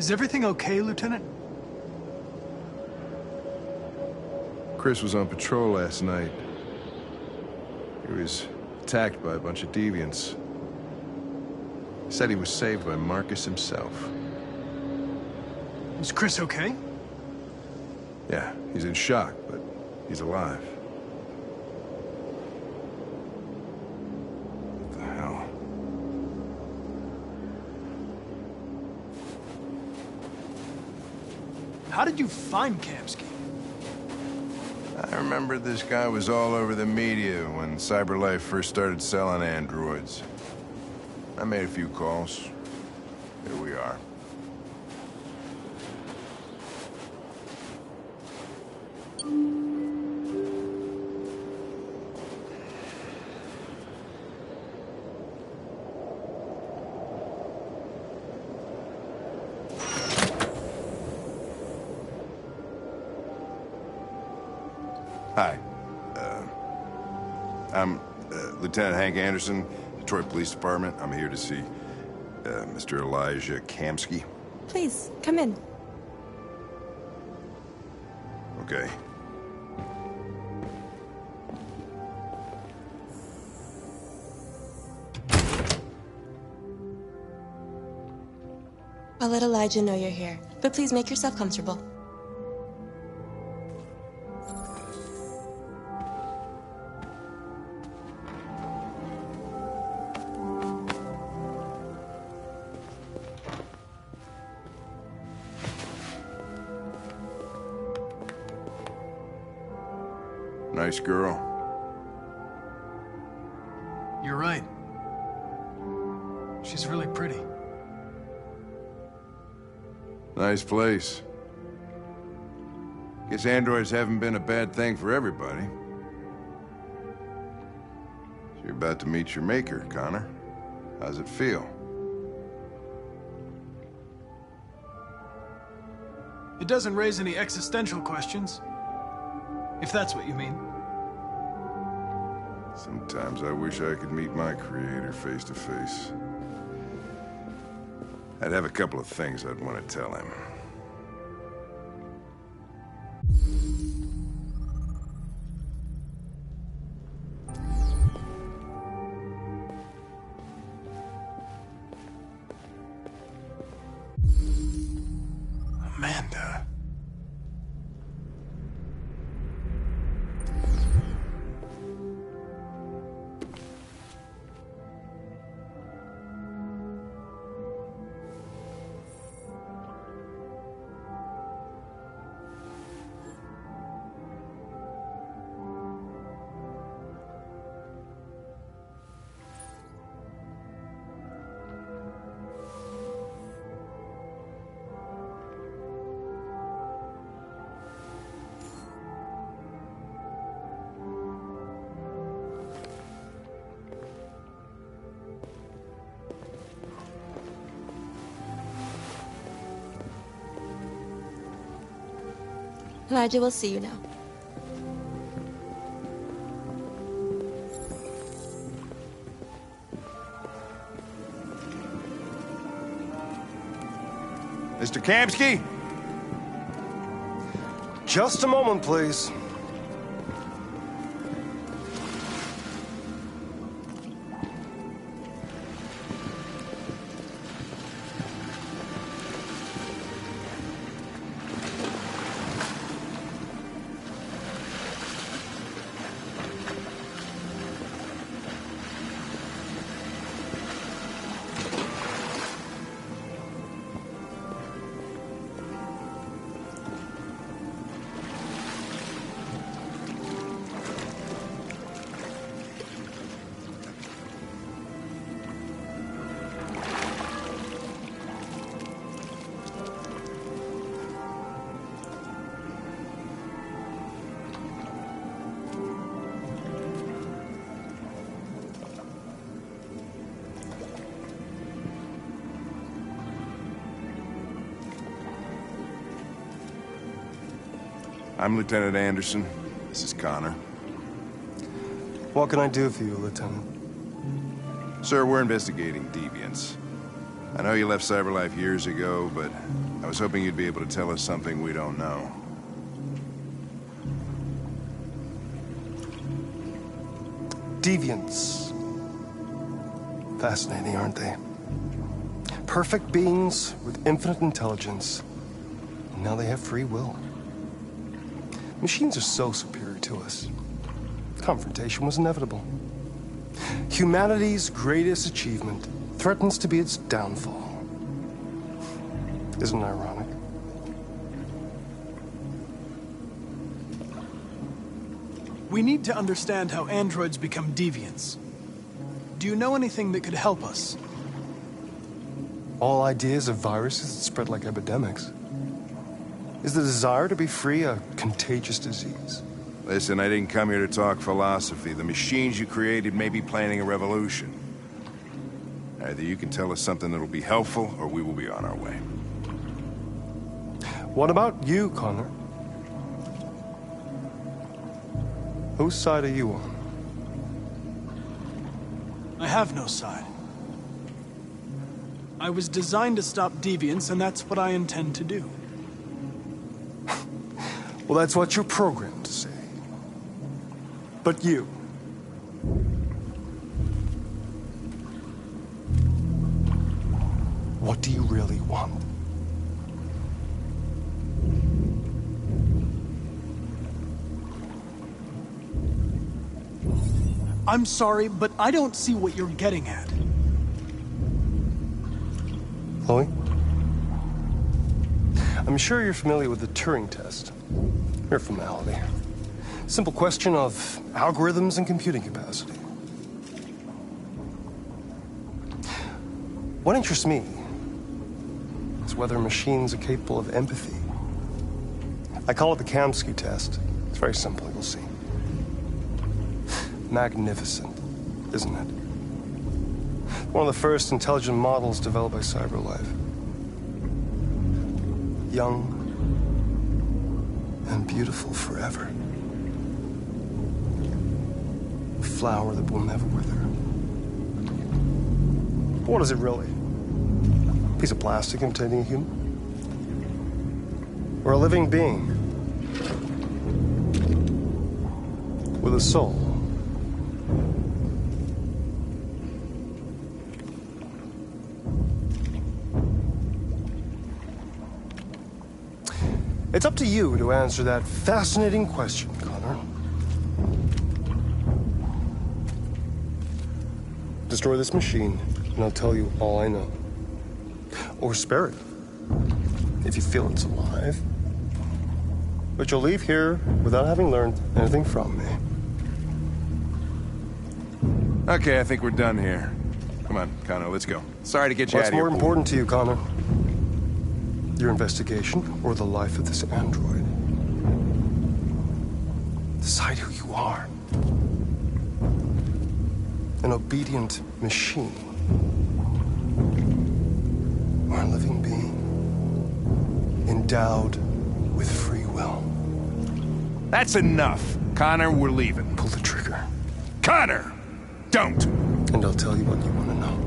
Is everything okay, Lieutenant? Chris was on patrol last night. He was attacked by a bunch of deviants. He said he was saved by Marcus himself. Is Chris okay? Yeah, he's in shock, but he's alive. What the hell? How did you find Kamsky? I remember this guy was all over the media when CyberLife first started selling androids. I made a few calls. Here we are. Hi. I'm Lieutenant Hank Anderson, Detroit Police Department. I'm here to see Mr. Elijah Kamsky. Please, come in. Okay. I'll let Elijah know you're here, but please make yourself comfortable. Nice girl. You're right. She's really pretty. Nice place. Guess androids haven't been a bad thing for everybody. So you're about to meet your maker, Connor. How's it feel? It doesn't raise any existential questions. If that's what you mean. Sometimes I wish I could meet my creator face to face. I'd have a couple of things I'd want to tell him. Amanda. Elijah will see you now. Mr. Kamsky? Just a moment, please. I'm Lieutenant Anderson. This is Connor. What can I do for you, Lieutenant? Sir, we're investigating deviants. I know you left Cyberlife years ago, but I was hoping you'd be able to tell us something we don't know. Deviants. Fascinating, aren't they? Perfect beings with infinite intelligence. And now they have free will. Machines are so superior to us. Confrontation was inevitable. Humanity's greatest achievement threatens to be its downfall. Isn't it ironic? We need to understand how androids become deviants. Do you know anything that could help us? All ideas of viruses that spread like epidemics. Is the desire to be free a contagious disease? Listen, I didn't come here to talk philosophy. The machines you created may be planning a revolution. Either you can tell us something that'll be helpful, or we will be on our way. What about you, Connor? Whose side are you on? I have no side. I was designed to stop deviants, and that's what I intend to do. Well, that's what you're programmed to say. But you... what do you really want? I'm sorry, but I don't see what you're getting at. Chloe? I'm sure you're familiar with the Turing test. Mere formality. Simple question of algorithms and computing capacity. What interests me is whether machines are capable of empathy. I call it the Kamsky test. It's very simple, you'll see. Magnificent, isn't it? One of the first intelligent models developed by Cyberlife. Young and beautiful forever. A flower that will never wither. But what is it really? A piece of plastic imitating a human? Or a living being? With a soul? It's up to you to answer that fascinating question, Connor. Destroy this machine, and I'll tell you all I know. Or spare it, if you feel it's alive. But you'll leave here without having learned anything from me. Okay, I think we're done here. Come on, Connor, let's go. Sorry to get you out What's of here. more important to you, Connor? Your investigation or the life of this android? Decide who you are. An obedient machine. Or a living being. Endowed with free will. That's enough. Connor, we're leaving. Pull the trigger. Connor! Don't! And I'll tell you what you want to know.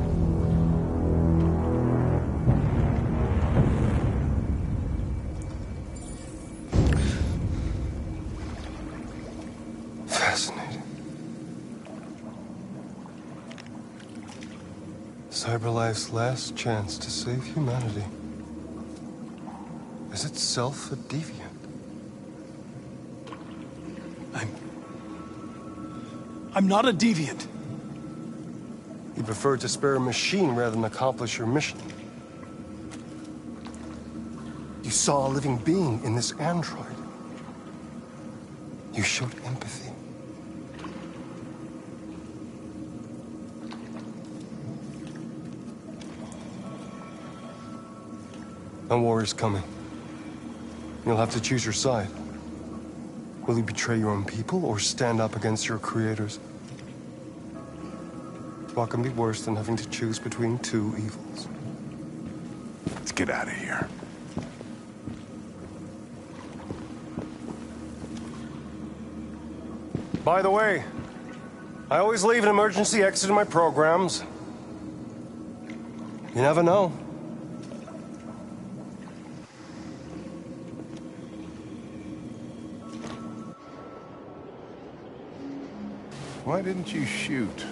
Fascinating. Cyberlife's last chance to save humanity is itself a deviant. I'm not a deviant. You prefer to spare a machine rather than accomplish your mission. You saw a living being in this android. You showed empathy. A war is coming. You'll have to choose your side. Will you betray your own people or stand up against your creators? What can be worse than having to choose between two evils? Let's get out of here. By the way, I always leave an emergency exit in my programs. You never know. Why didn't you shoot?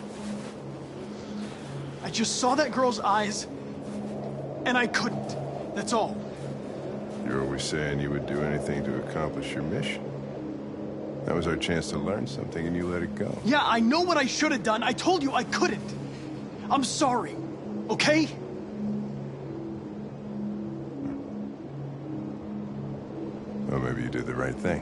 I just saw that girl's eyes, and I couldn't. That's all. You're always saying you would do anything to accomplish your mission. That was our chance to learn something, and you let it go. Yeah, I know what I should have done. I told you I couldn't. I'm sorry, okay? Well, maybe you did the right thing.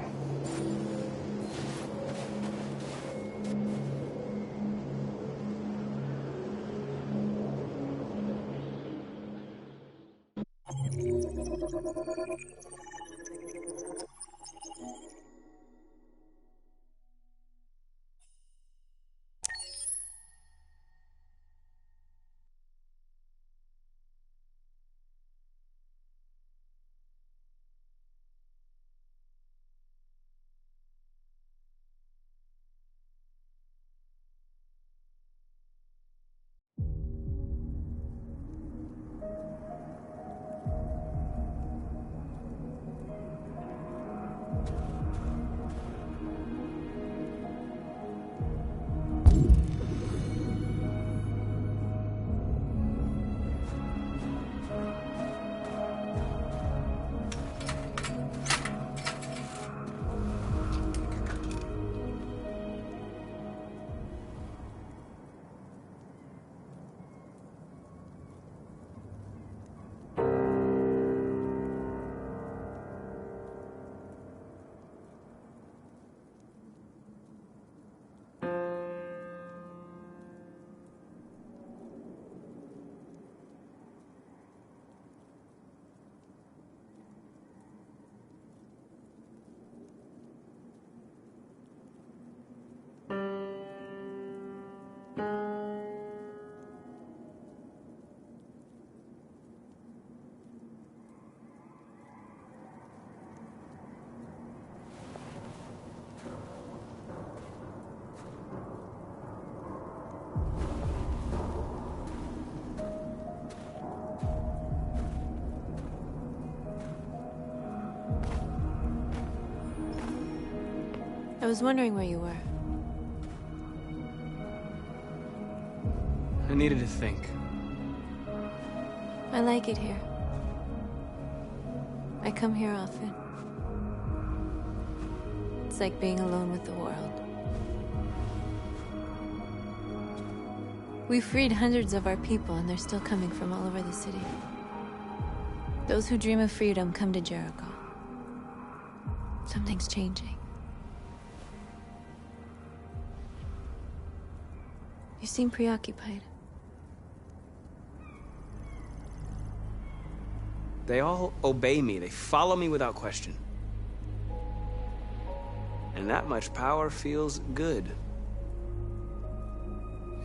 I was wondering where you were. I needed to think. I like it here. I come here often. It's like being alone with the world. We freed hundreds of our people, and they're still coming from all over the city. Those who dream of freedom come to Jericho. Something's changing. You seem preoccupied. They all obey me. They follow me without question. And that much power feels good.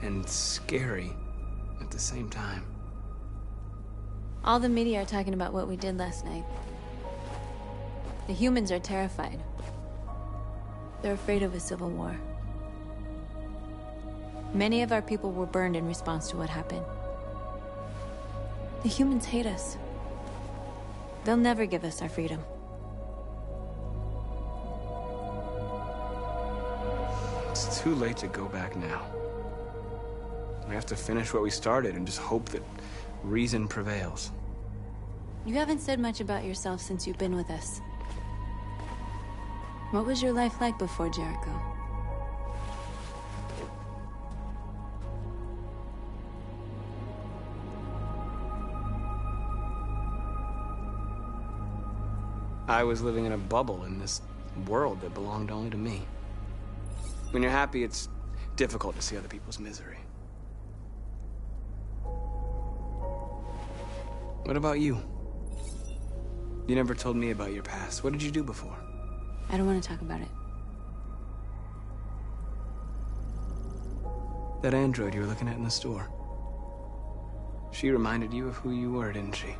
And scary at the same time. All the media are talking about what we did last night. The humans are terrified. They're afraid of a civil war. Many of our people were burned in response to what happened. The humans hate us. They'll never give us our freedom. It's too late to go back now. We have to finish what we started and just hope that reason prevails. You haven't said much about yourself since you've been with us. What was your life like before Jericho? I was living in a bubble in this world that belonged only to me. When you're happy, it's difficult to see other people's misery. What about you? You never told me about your past. What did you do before? I don't want to talk about it. That android you were looking at in the store. She reminded you of who you were, didn't she?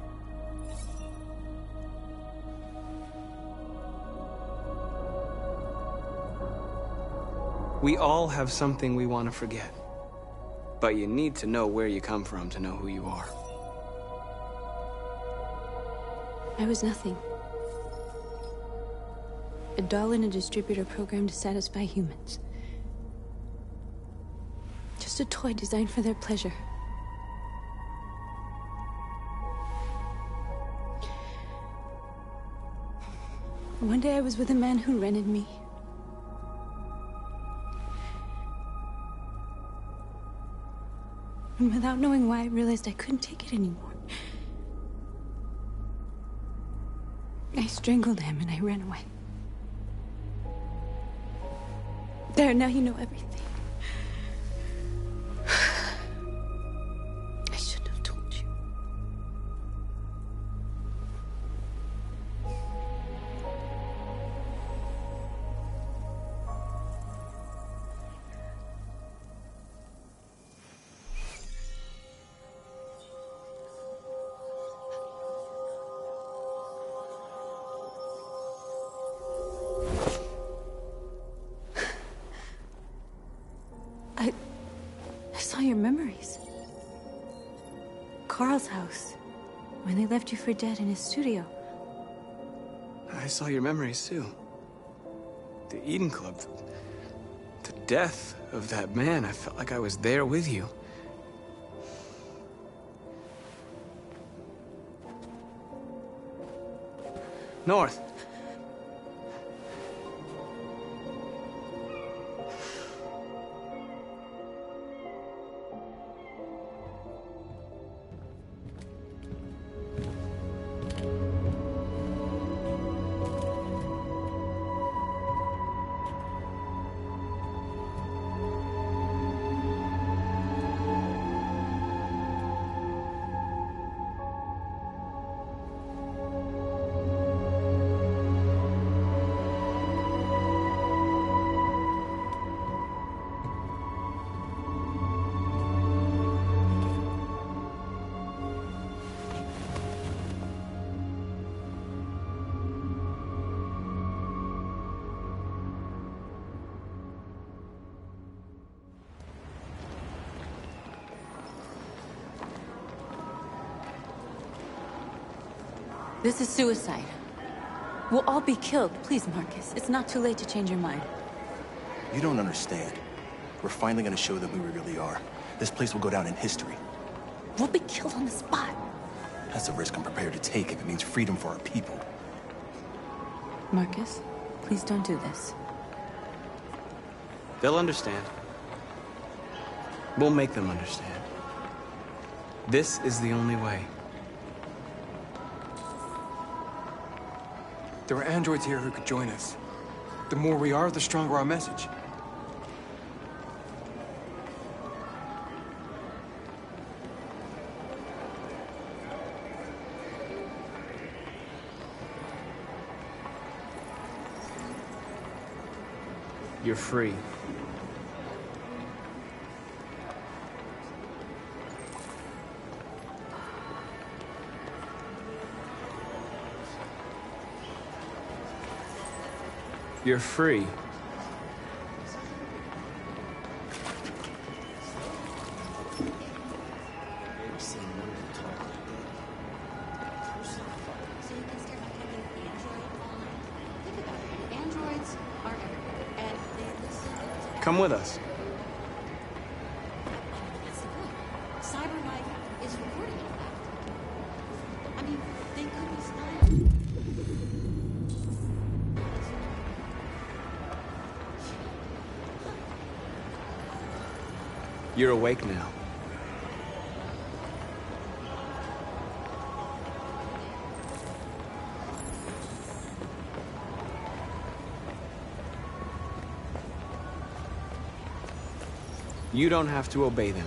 We all have something we want to forget. But you need to know where you come from to know who you are. I was nothing. A doll in a distributor program to satisfy humans. Just a toy designed for their pleasure. One day I was with a man who rented me. And without knowing why, I realized I couldn't take it anymore. I strangled him and I ran away. There, now you know everything. I shouldn't have told you. I saw your memories. Carl's house, when they left you for dead in his studio. I saw your memories, too. The Eden Club. The death of that man. I felt like I was there with you. North. This is suicide. We'll all be killed. Please, Marcus. It's not too late to change your mind. You don't understand. We're finally gonna show them who we really are. This place will go down in history. We'll be killed on the spot. That's a risk I'm prepared to take if it means freedom for our people. Marcus, please don't do this. They'll understand. We'll make them understand. This is the only way. There are androids here who could join us. The more we are, the stronger our message. You're free. You're free. Come with us. You're awake now. You don't have to obey them.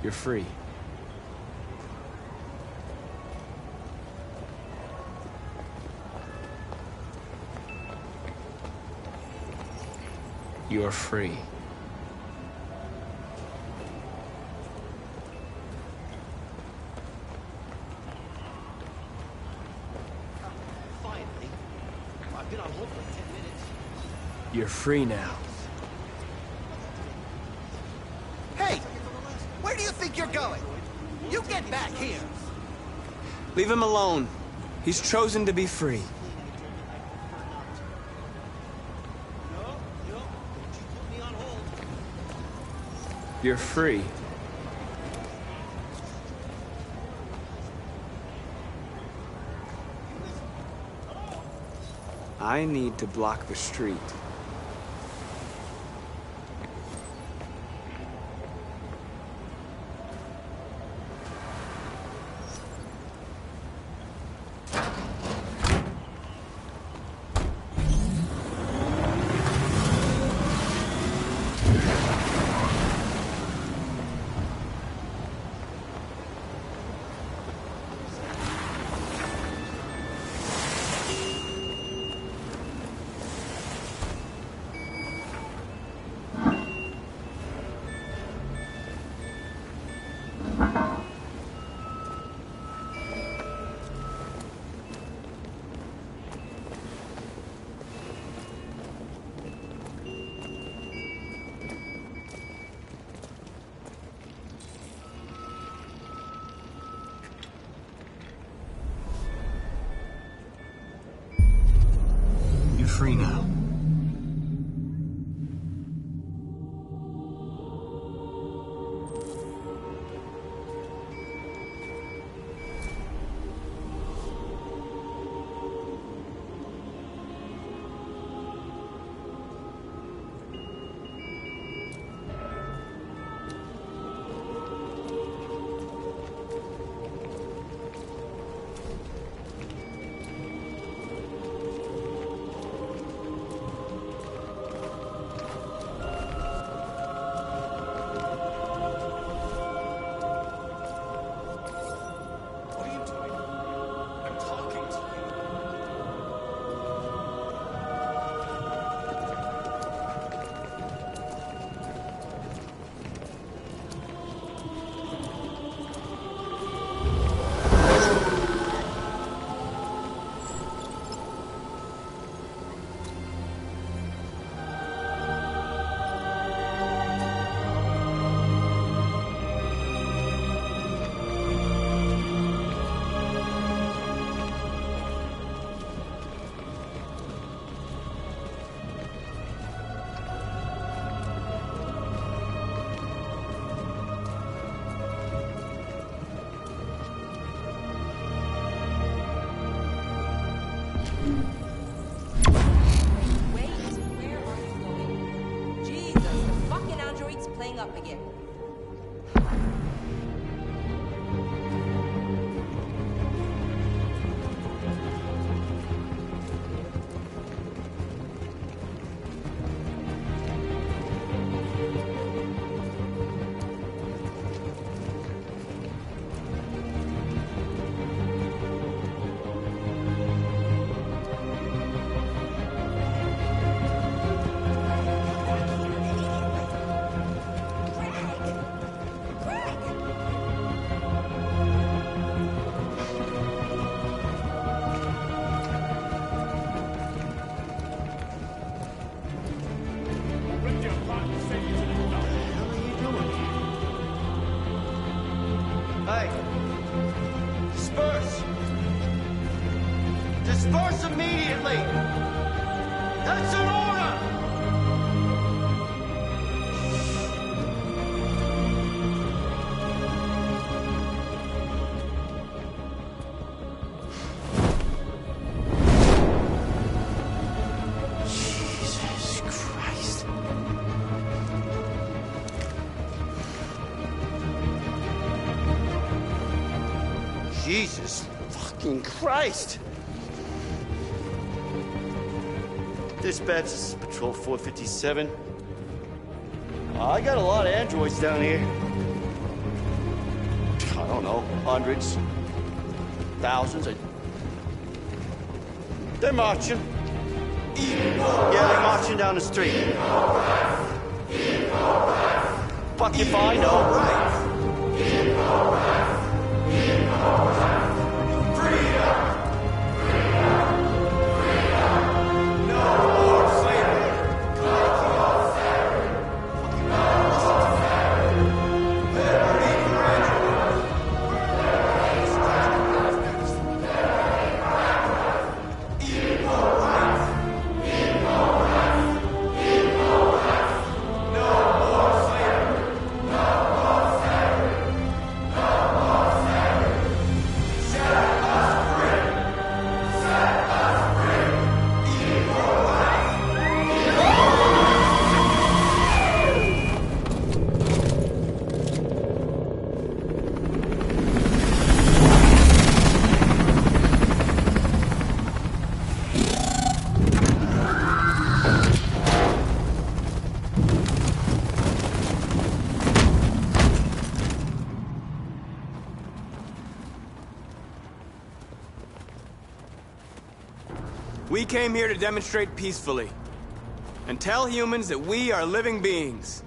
You're free. You're free. Finally. I've been on hold for 10 minutes. You're free now. Hey! Where do you think you're going? You get back here. Leave him alone. He's chosen to be free. You're free. I need to block the street. Free now. Up again. Hey! Disperse! Disperse immediately! That's an order! Jesus Christ. Jesus fucking Christ! Dispatch, this is Patrol 457. I got a lot of androids down here. I don't know, hundreds, thousands. They're marching. Yeah, they're marching down the street. Fuck if I know, right? We came here to demonstrate peacefully and tell humans that we are living beings.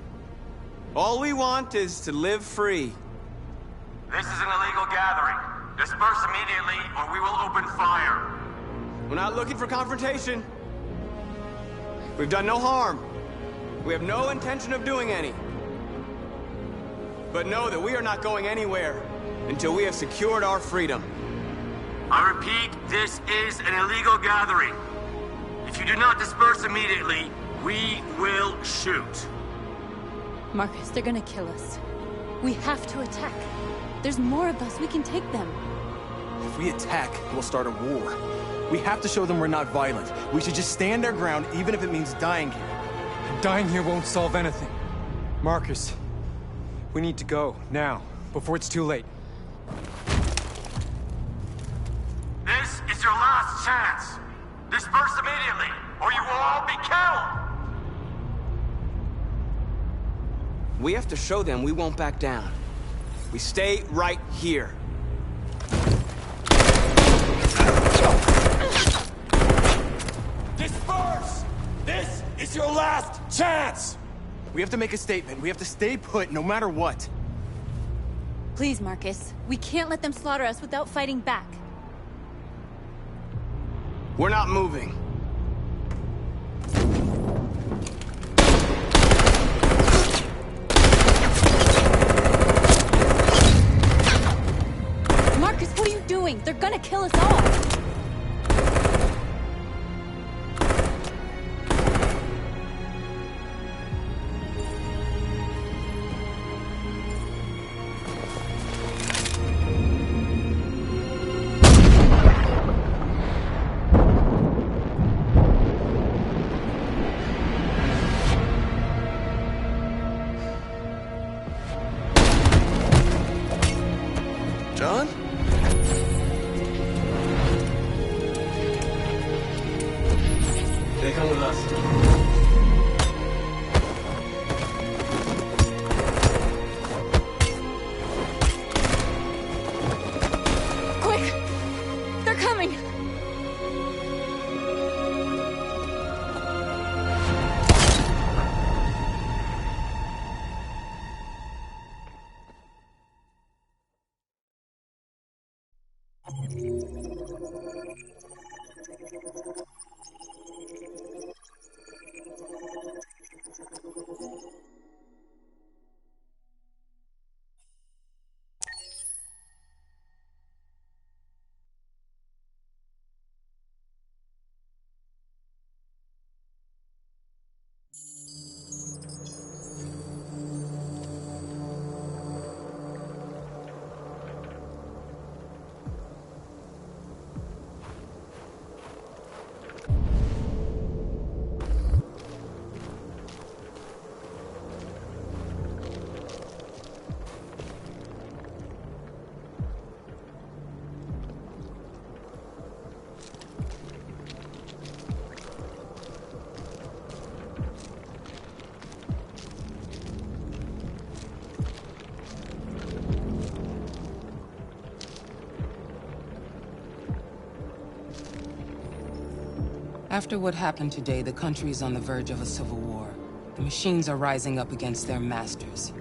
All we want is to live free. This is an illegal gathering. Disperse immediately, or we will open fire. We're not looking for confrontation. We've done no harm. We have no intention of doing any. But know that we are not going anywhere until we have secured our freedom. I repeat, this is an illegal gathering. If you do not disperse immediately, we will shoot. Marcus, they're gonna kill us. We have to attack. There's more of us. We can take them. If we attack, we'll start a war. We have to show them we're not violent. We should just stand our ground, even if it means dying here. Dying here won't solve anything. Marcus, we need to go, now, before it's too late. This is your last chance. Disperse immediately, or you will all be killed! We have to show them we won't back down. We stay right here. Disperse! This is your last chance! We have to make a statement. We have to stay put, no matter what. Please, Marcus. We can't let them slaughter us without fighting back. We're not moving. Marcus, what are you doing? They're gonna kill us all! John? They come with us. Quick! They're coming! After what happened today, the country is on the verge of a civil war. The machines are rising up against their masters.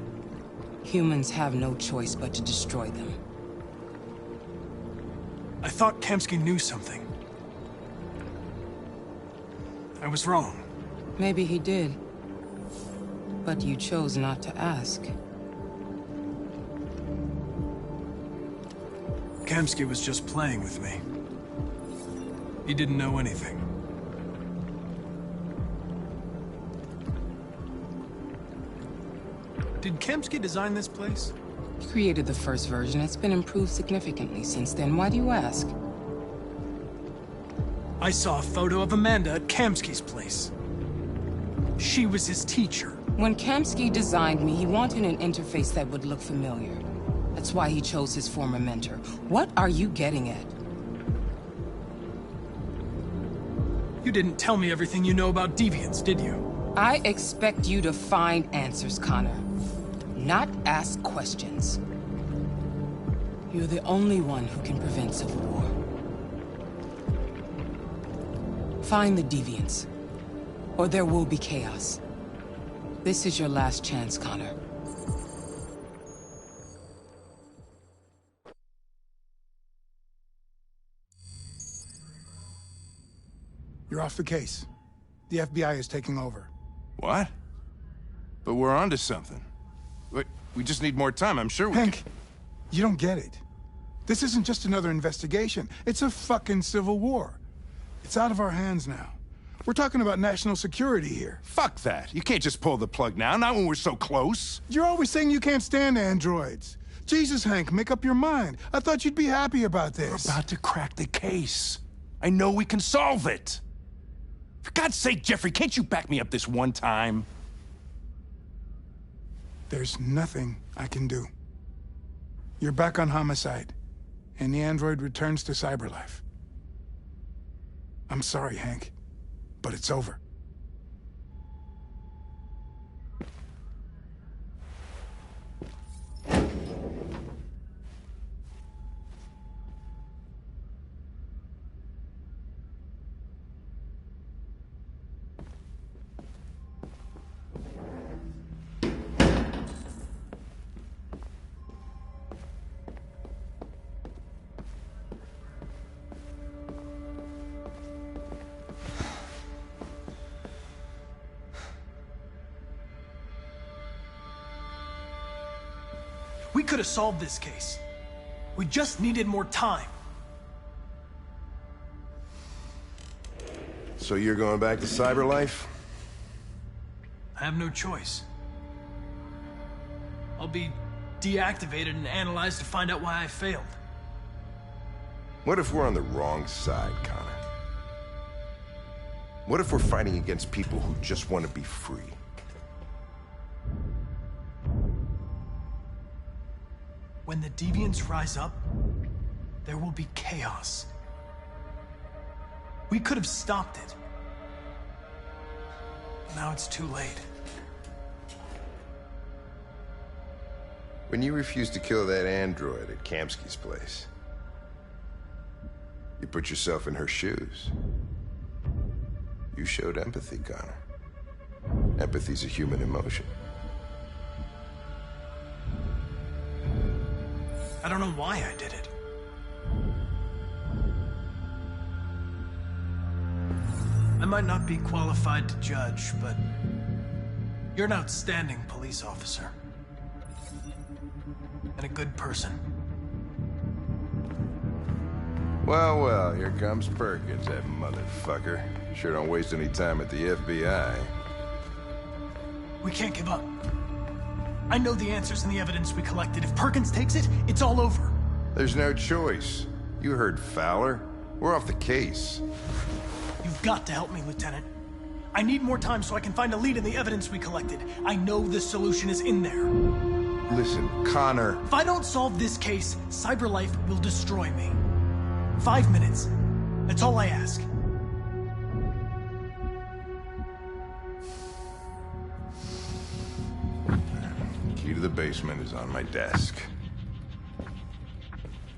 Humans have no choice but to destroy them. I thought Kamsky knew something. I was wrong. Maybe he did. But you chose not to ask. Kamsky was just playing with me. He didn't know anything. Did Kamsky design this place? He created the first version. It's been improved significantly since then. Why do you ask? I saw a photo of Amanda at Kamsky's place. She was his teacher. When Kamsky designed me, he wanted an interface that would look familiar. That's why he chose his former mentor. What are you getting at? You didn't tell me everything you know about deviants, did you? I expect you to find answers, Connor. Not ask questions. You're the only one who can prevent civil war. Find the deviants, or there will be chaos. This is your last chance, Connor. You're off the case. The FBI is taking over. What? But we're onto something. We just need more time, I'm sure we Hank, you don't get it. This isn't just another investigation. It's a fucking civil war. It's out of our hands now. We're talking about national security here. Fuck that. You can't just pull the plug now, not when we're so close. You're always saying you can't stand androids. Jesus, Hank, make up your mind. I thought you'd be happy about this. We're about to crack the case. I know we can solve it. For God's sake, Jeffrey, can't you back me up this one time? There's nothing I can do. You're back on homicide, and the android returns to cyberlife. I'm sorry, Hank, but it's over. We could have solved this case. We just needed more time. So you're going back to cyberlife? I have no choice. I'll be deactivated and analyzed to find out why I failed. What if we're on the wrong side, Connor? What if we're fighting against people who just want to be free? When the deviants rise up, there will be chaos. We could have stopped it. Now it's too late. When you refused to kill that android at Kamsky's place, you put yourself in her shoes. You showed empathy, Connor. Empathy's a human emotion. I don't know why I did it. I might not be qualified to judge, but you're an outstanding police officer. And a good person. Well, well, here comes Perkins, that motherfucker. Sure don't waste any time at the FBI. We can't give up. I know the answers and the evidence we collected. If Perkins takes it, it's all over. There's no choice. You heard Fowler. We're off the case. You've got to help me, Lieutenant. I need more time so I can find a lead in the evidence we collected. I know the solution is in there. Listen, Connor. If I don't solve this case, cyberlife will destroy me. 5 minutes. That's all I ask. Key to the basement is on my desk.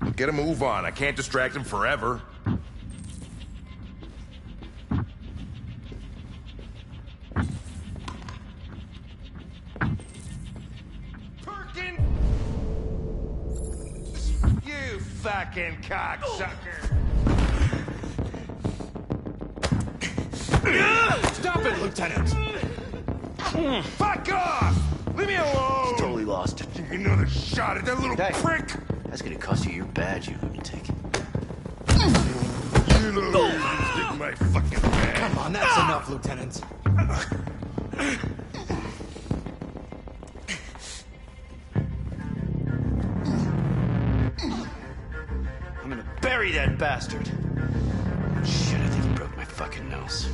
Look, get a move on. I can't distract him forever. Perkins! You fucking cocksucker! Stop it, Lieutenant! Fuck off! Leave me alone! He's totally lost. Another shot at that little prick! That's gonna cost you your badge, you lunatic. You know stick my fucking badge. Come on, that's enough, Lieutenant. I'm gonna bury that bastard. Shit, I think he broke my fucking nose.